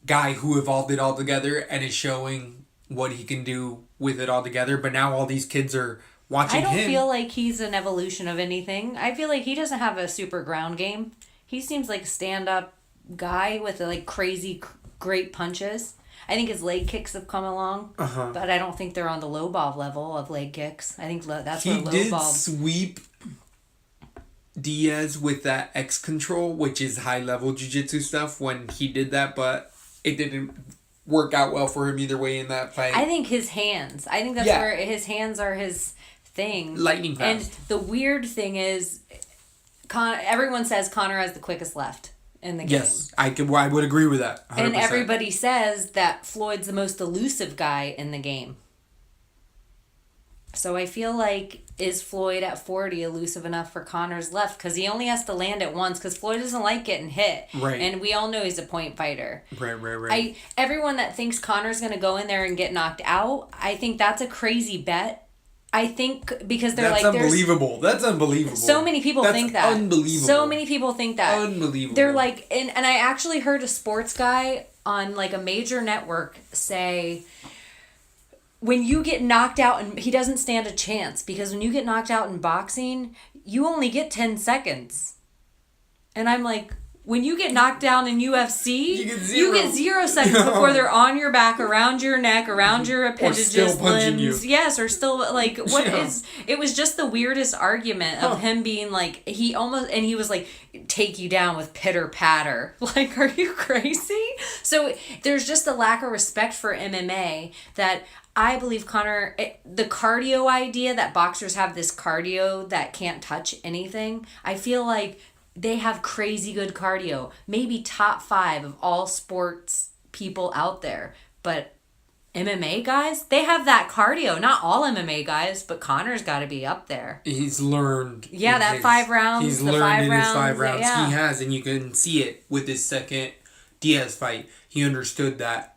C: guy who evolved it all together and is showing what he can do with it all together. But now all these kids are watching him.
D: I don't feel like he's an evolution of anything. I feel like he doesn't have a super ground game. He seems like a stand-up guy with like crazy great punches. I think his leg kicks have come along, but I don't think they're on the Lobov level of leg kicks. I think that's where Lobov...
C: He did sweep Diaz with that X control, which is high-level jiu-jitsu stuff when he did that, but it didn't work out well for him either way in that fight.
D: I think his hands. I think that's where his hands are his thing.
C: Lightning fast.
D: And the weird thing is, everyone says Conor has the quickest left in the game.
C: Yes, I would agree with that. 100%.
D: And everybody says that Floyd's the most elusive guy in the game. So I feel like, is Floyd at 40 elusive enough for Conor's left? Because he only has to land it once, because Floyd doesn't like getting hit.
C: Right.
D: And we all know he's a point fighter.
C: Right.
D: Everyone that thinks Conor's going to go in there and get knocked out, I think that's a crazy bet. I think because they're
C: That's
D: like...
C: unbelievable. That's unbelievable.
D: So many people think that.
C: Unbelievable.
D: So many people think that.
C: Unbelievable.
D: They're like... And I actually heard a sports guy on like a major network say... When you get knocked out, and he doesn't stand a chance, because when you get knocked out in boxing, you only get 10 seconds. And I'm like, when you get knocked down in UFC,
C: You get
D: you get 0 seconds before they're on your back, around your neck, around your appendages,
C: punching
D: limbs.
C: you.
D: Yes, or still, like, what
C: Yeah.
D: is... It was just the weirdest argument of him being like, he was like, take you down with pitter patter. Like, are you crazy? So there's just a lack of respect for MMA that... I believe Conor, the cardio idea that boxers have this cardio that can't touch anything, I feel like they have crazy good cardio. Maybe top 5 of all sports people out there. But MMA guys, they have that cardio. Not all MMA guys, but Conor's got to be up there.
C: He's learned.
D: Yeah, that 5 rounds.
C: He's
D: the
C: learned
D: 5
C: in
D: rounds,
C: his 5 rounds.
D: Yeah.
C: He has, and you can see it with his second Diaz fight. He understood that.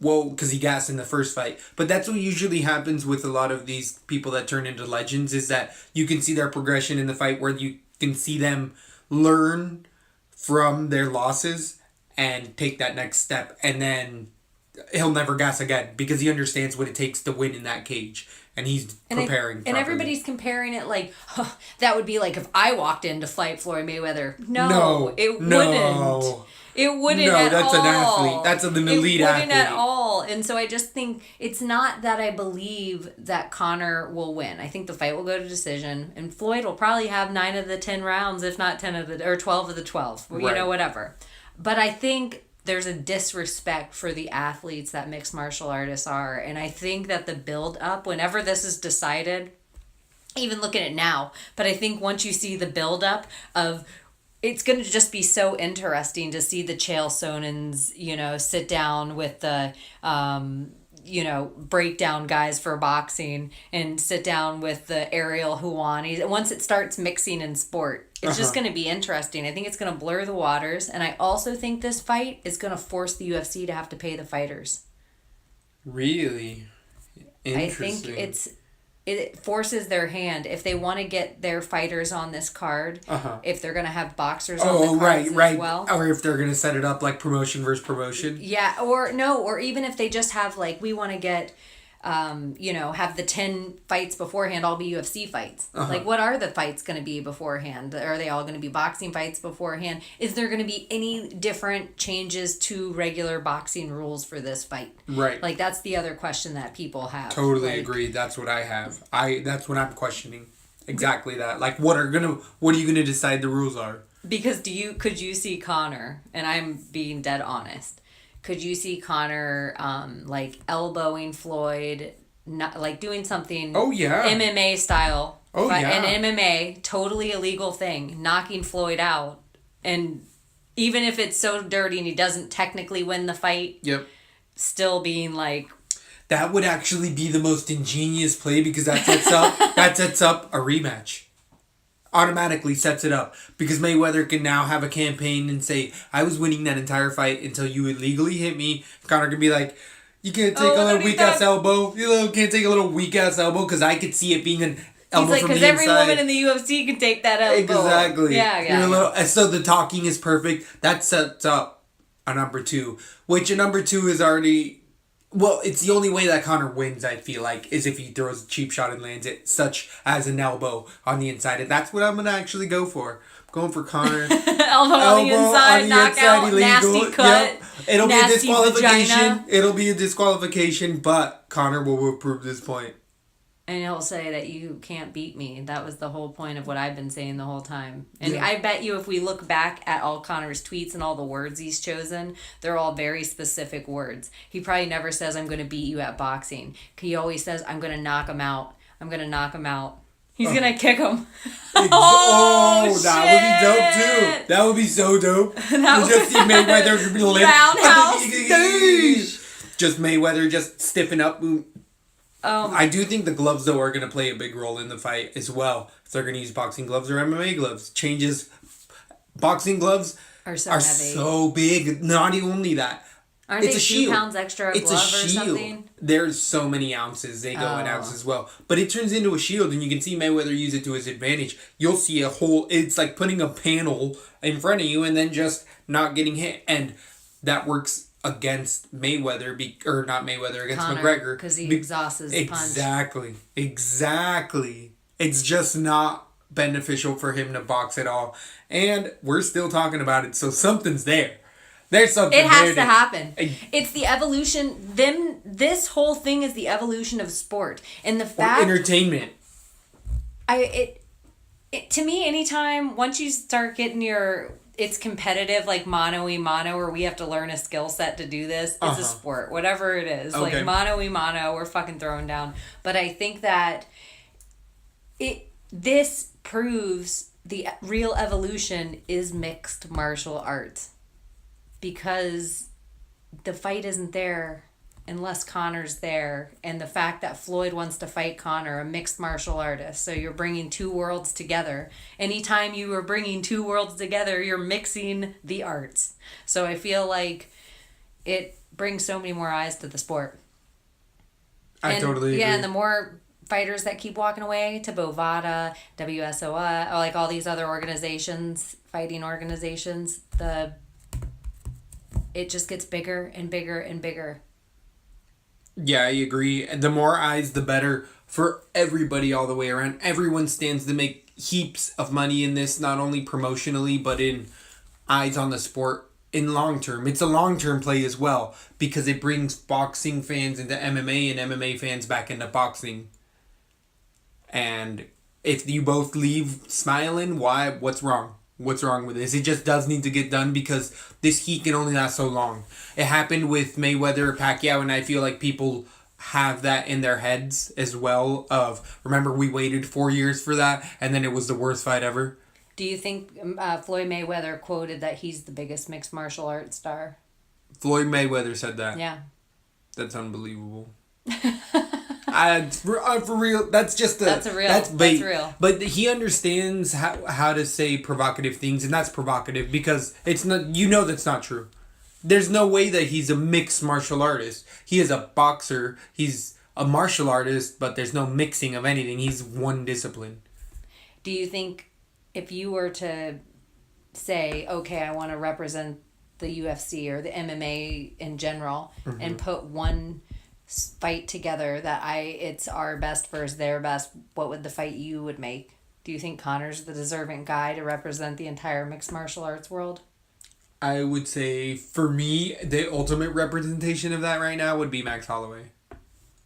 C: Well, because he gassed in the first fight. But that's what usually happens with a lot of these people that turn into legends, is that you can see their progression in the fight, where you can see them learn from their losses and take that next step. And then he'll never gas again because he understands what it takes to win in that cage. And he's preparing
D: And
C: properly.
D: everybody's comparing it like, that would be like if I walked in to fight Floyd Mayweather. No, it wouldn't. It wouldn't
C: No,
D: at
C: that's
D: all.
C: an athlete. That's an elite
D: It
C: athlete.
D: wouldn't at all. And so I just think it's not that I believe that Conor will win. I think the fight will go to decision, and Floyd will probably have 9 of the 10 rounds, if not 10 of the, or 12 of the 12. You
C: Right.
D: know, whatever. But I think there's a disrespect for the athletes that mixed martial artists are, and I think that the build up, whenever this is decided, even look at it now, but I think once you see the build up of, it's going to just be so interesting to see the Chael Sonnens, sit down with the, breakdown guys for boxing and sit down with the Ariel Helwani. Once it starts mixing in sport, it's just going to be interesting. I think it's going to blur the waters. And I also think this fight is going to force the UFC to have to pay the fighters.
C: Really? Interesting.
D: I think it forces their hand if they want to get their fighters on this card. If they're going to have boxers on the cards as well.
C: Or if they're going to set it up like promotion versus promotion.
D: Yeah, or even if they just have like, we want to get, have the 10 fights beforehand all be UFC fights. Like, what are the fights going to be beforehand? Are they all going to be boxing fights beforehand? Is there going to be any different changes to regular boxing rules for this fight?
C: Right.
D: Like, that's the other question that people have.
C: Totally agree. That's what I have. That's what I'm questioning. Exactly that. Like, what are you gonna decide the rules are?
D: Because could you see Conor, and I'm being dead honest, could you see Conor like elbowing Floyd, not like doing something MMA style? An MMA, totally illegal thing, knocking Floyd out, and even if it's so dirty and he doesn't technically win the fight, still being like,
C: that would actually be the most ingenious play, because that sets up a rematch. Automatically sets it up, because Mayweather can now have a campaign and say, I was winning that entire fight until you illegally hit me. Conor can be like, you can't take a little weak ass elbow. You can't take a little weak ass elbow, because I could see it being an elbow
D: he's like,
C: from
D: because
C: the
D: every
C: inside.
D: woman in the UFC can take that elbow.
C: Exactly.
D: Yeah.
C: So the talking is perfect. That sets up a number 2, which a number 2 is already. Well, it's the only way that Conor wins, I feel like, is if he throws a cheap shot and lands it, such as an elbow on the inside. And that's what I'm going to actually go for. I'm going for Conor.
D: elbow on the inside, knockout, nasty cut,
C: Yep. It'll be a
D: nasty
C: disqualification.
D: vagina.
C: It'll be a disqualification, but Conor will prove this point.
D: And he'll say that you can't beat me. That was the whole point of what I've been saying the whole time. And I bet you if we look back at all Conor's tweets and all the words he's chosen, they're all very specific words. He probably never says, I'm going to beat you at boxing. He always says, I'm going to knock him out. I'm going to knock him out. He's going to kick him.
C: That would be dope too. That would be so dope. Just see Mayweather limp.
D: Roundhouse.
C: Just Mayweather just stiffen up. I do think the gloves, though, are going to play a big role in the fight as well. If they're going to use boxing gloves or MMA gloves. Boxing gloves
D: are
C: so big. Not only that.
D: Aren't
C: it's
D: they
C: a shield.
D: 2 pounds extra a
C: It's
D: glove
C: a shield.
D: or something?
C: There's so many ounces. They go in ounces as well. But it turns into a shield, and you can see Mayweather use it to his advantage. You'll see a whole... It's like putting a panel in front of you and then just not getting hit. And that works against Mayweather, against
D: Conor,
C: McGregor.
D: because he exhausts his punch.
C: Exactly. It's just not beneficial for him to box at all. And we're still talking about it, so something's there. There's something
D: It has
C: there
D: to happen.
C: I-
D: It's the evolution. This whole thing is the evolution of sport, and the
C: or
D: fact
C: entertainment.
D: to me, anytime once you start getting it's competitive, like mano-y-mano, where we have to learn a skill set to do this. It's a sport, whatever it is.
C: Okay.
D: Like mano-y-mano, we're fucking throwing down. But I think that this proves the real evolution is mixed martial arts, because the fight isn't there unless Conor's there, and the fact that Floyd wants to fight Conor, a mixed martial artist, so you're bringing two worlds together. Anytime you are bringing two worlds together, you're mixing the arts. So I feel like it brings so many more eyes to the sport.
C: I totally agree.
D: Yeah, and the more fighters that keep walking away to Bovada, WSOA, or like all these other organizations, fighting organizations, it just gets bigger and bigger and bigger.
C: Yeah, I agree. The more eyes, the better for everybody all the way around. Everyone stands to make heaps of money in this, not only promotionally, but in eyes on the sport in long term. It's a long term play as well, because it brings boxing fans into MMA and MMA fans back into boxing. And if you both leave smiling, what's wrong? What's wrong with this? It just does need to get done, because this heat can only last so long. It happened with Mayweather, Pacquiao, and I feel like people have that in their heads as well of, remember, we waited 4 years for that, and then it was the worst fight ever.
D: Do you think Floyd Mayweather quoted that he's the biggest mixed martial arts star?
C: Floyd Mayweather said that.
D: Yeah.
C: That's unbelievable. For real, that's just
D: That's
C: bait.
D: That's real.
C: But he understands how to say provocative things, and that's provocative, because it's not, that's not true. There's no way that he's a mixed martial artist. He is a boxer. He's a martial artist, but there's no mixing of anything. He's one discipline.
D: Do you think if you were to say, okay, I want to represent the UFC or the MMA in general, and put one fight together that it's our best versus their best, what would the fight you would make? Do you think Conor's the deserving guy to represent the entire mixed martial arts world?
C: I would say, for me, the ultimate representation of that right now would be Max Holloway.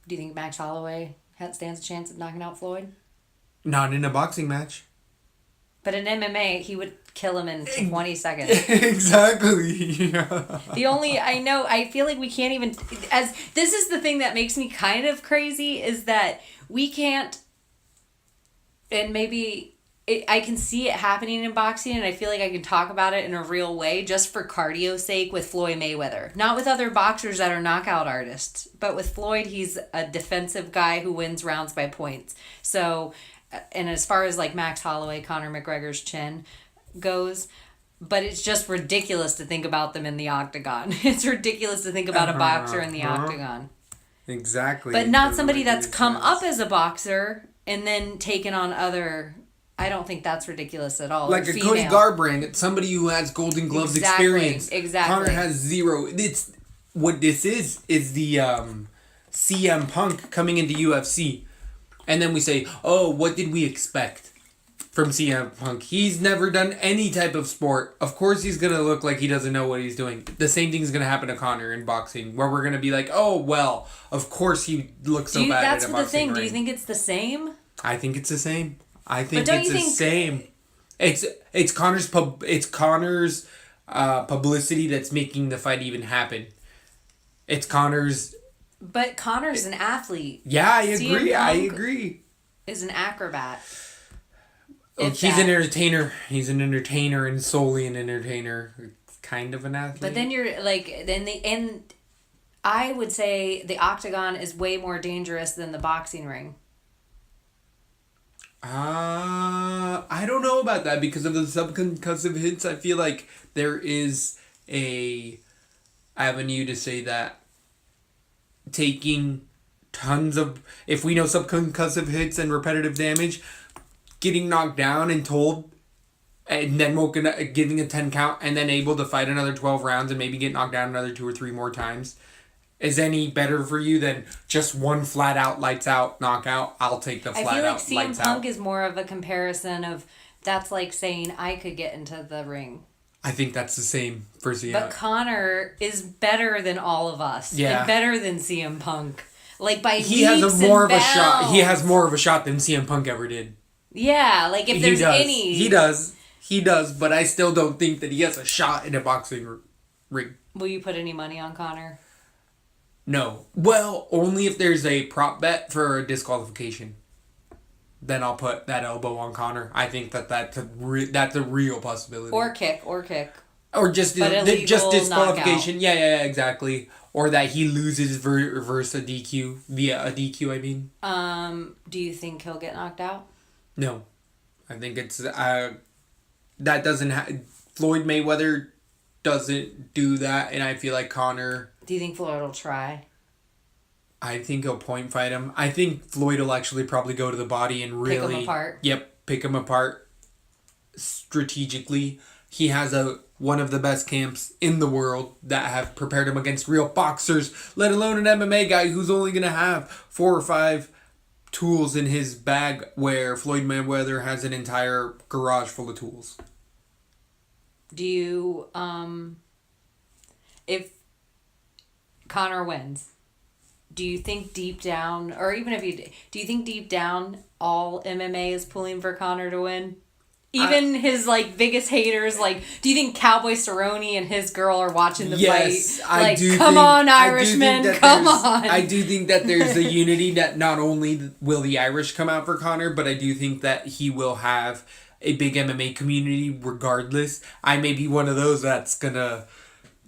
D: Do you think Max Holloway stands a chance of knocking out Floyd?
C: Not in a boxing match.
D: But in MMA, he would kill him in 20 seconds.
C: Exactly. Yeah.
D: I feel like we can't even, this is the thing that makes me kind of crazy, is that we can't, and maybe I can see it happening in boxing, and I feel like I can talk about it in a real way just for cardio's sake with Floyd Mayweather. Not with other boxers that are knockout artists, but with Floyd, he's a defensive guy who wins rounds by points. So, and as far as like Max Holloway, Conor McGregor's chin goes, but it's just ridiculous to think about them in the octagon. It's ridiculous to think about a boxer in the octagon.
C: Exactly.
D: But not somebody that's come up as a boxer and then taken on other... I don't think that's ridiculous at all.
C: Like a Cody Garbrandt, somebody who has Golden Gloves experience.
D: Exactly.
C: Conor has zero. It's what this is the CM Punk coming into UFC. And then we say, oh, what did we expect from CM Punk? He's never done any type of sport. Of course he's going to look like he doesn't know what he's doing. The same thing's going to happen to Conor in boxing, where we're going to be like, oh, well, of course he looks so bad
D: that's
C: at a
D: the
C: boxing
D: thing.
C: ring.
D: Do you think it's the same?
C: I think it's the same. I think
D: But don't
C: it's
D: you
C: the
D: think-
C: same. It's Conor's publicity that's making the fight even happen. It's Conor's.
D: But Conor's an athlete.
C: Yeah, I
D: CM
C: agree. I
D: Punk
C: agree.
D: is an acrobat.
C: He's an entertainer. He's an entertainer and solely an entertainer. Kind of an athlete.
D: But then you're like, and I would say the octagon is way more dangerous than the boxing ring.
C: I don't know about that because of the subconcussive hits. I feel like there is a avenue to say that taking tons of, if we know subconcussive hits and repetitive damage, getting knocked down and told, and then getting a 10 count and then able to fight another 12 rounds and maybe get knocked down another 2 or 3 more times is any better for you than just one flat out lights out knockout, I'll take the
D: I
C: flat
D: feel like
C: out
D: CM
C: lights
D: Punk
C: out.
D: is more of a comparison of that's like saying I could get into the ring.
C: I think that's the same for CM.
D: But Connor is better than all of us.
C: Yeah.
D: And better than CM Punk. Like by
C: He has
D: leaps
C: a more
D: and
C: of a shot. He
D: bounds.
C: has more of a shot than CM Punk ever did.
D: Yeah, like if there's any.
C: He does. He does, but I still don't think that he has a shot in a boxing ring.
D: Will you put any money on Connor?
C: No. Well, only if there's a prop bet for a disqualification. Then I'll put that elbow on Connor. I think that's a real possibility.
D: Or kick.
C: Or just
D: But illegal
C: just disqualification.
D: knockout.
C: Yeah, exactly. Or that he loses versus a DQ via a DQ. I mean.
D: Do you think he'll get knocked out?
C: No, I think it's that doesn't Floyd Mayweather doesn't do that, and I feel like Connor.
D: Do you think Floyd will try?
C: I think he'll point fight him. I think Floyd will actually probably go to the body and really
D: Pick him apart.
C: Yep, pick him apart strategically. He has one of the best camps in the world that have prepared him against real boxers, let alone an MMA guy who's only gonna have 4 or 5 tools in his bag, where Floyd Mayweather has an entire garage full of tools.
D: Do you, if Connor wins, do you think deep down, or even if do you think deep down all MMA is pulling for Connor to win? Even his biggest haters, do you think Cowboy Cerrone and his girl are watching the
C: Yes,
D: fight?
C: I do.
D: Come
C: think,
D: on,
C: I do
D: Irishman,
C: think that
D: come
C: there's-
D: on.
C: I do think that there's a unity that not only will the Irish come out for Connor, but I do think that he will have a big MMA community regardless. I may be one of those that's gonna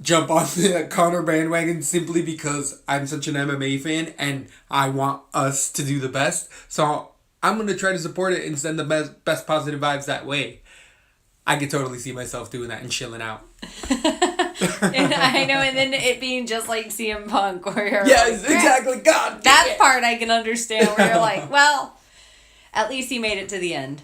C: jump on the Connor bandwagon simply because I'm such an MMA fan and I want us to do the best. So I'm gonna try to support it and send the best positive vibes that way. I could totally see myself doing that and chilling out.
D: And I know, and then it being just like CM Punk, where you're
C: Yes,
D: like,
C: exactly. God,
D: that
C: damn it.
D: part I can understand, where you're like, well, at least he made it to the end.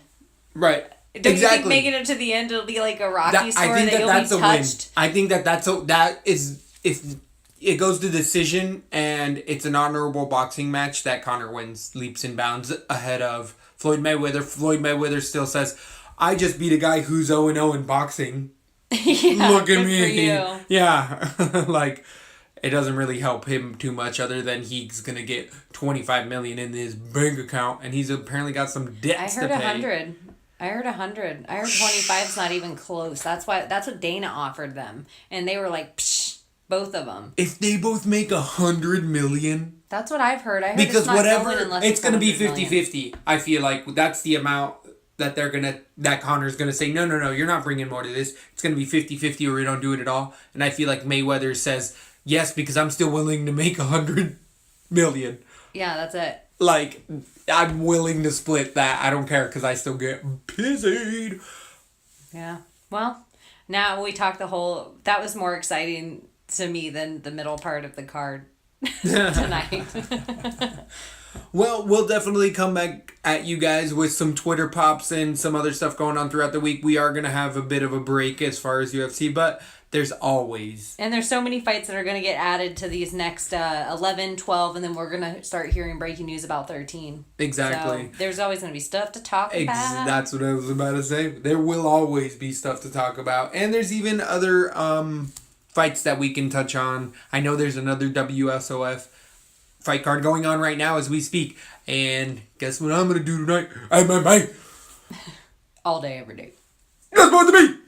C: Right.
D: Don't you think
C: exactly.
D: making it to the end it'll be like a Rocky story
C: I think
D: that you'll
C: that's
D: be
C: a
D: touched?
C: win. I think that is if it goes to decision and it's an honorable boxing match, that Connor wins leaps and bounds ahead of Floyd Mayweather. Floyd Mayweather still says, "I just beat a guy who's 0-0 in boxing.
D: Yeah,
C: Look at
D: good
C: me."
D: for you.
C: Yeah, it doesn't really help him too much, other than he's gonna get $25 million in his bank account, and he's apparently got some
D: I
C: debts
D: heard
C: to pay.
D: 100. I heard 100. I heard 25's not even close. That's what Dana offered them, and they were like, psh, both of them.
C: If they both make $100 million.
D: That's what I've heard. I heard
C: Because
D: it's not
C: whatever,
D: going unless
C: it's going to be
D: 100 million.
C: 50-50. I feel like that's the amount that that Connor's going to say, no, you're not bringing more to this. It's going to be 50-50 or we don't do it at all. And I feel like Mayweather says, yes, because I'm still willing to make $100 million.
D: Yeah, that's it.
C: I'm willing to split that. I don't care because I still get pissed.
D: Yeah. Well, now we talked that was more exciting to me than the middle part of the card tonight.
C: Well, we'll definitely come back at you guys with some Twitter pops and some other stuff going on throughout the week. We are going to have a bit of a break as far as UFC, but there's always...
D: And there's so many fights that are going to get added to these next 11, 12, and then we're going to start hearing breaking news about 13.
C: Exactly.
D: So there's always going to be stuff to talk about.
C: That's what I was about to say. There will always be stuff to talk about. And there's even other fights that we can touch on. I know there's another WSOF fight card going on right now as we speak. And guess what I'm going to do tonight? MMA.
D: All day, every day.
C: That's supposed to be.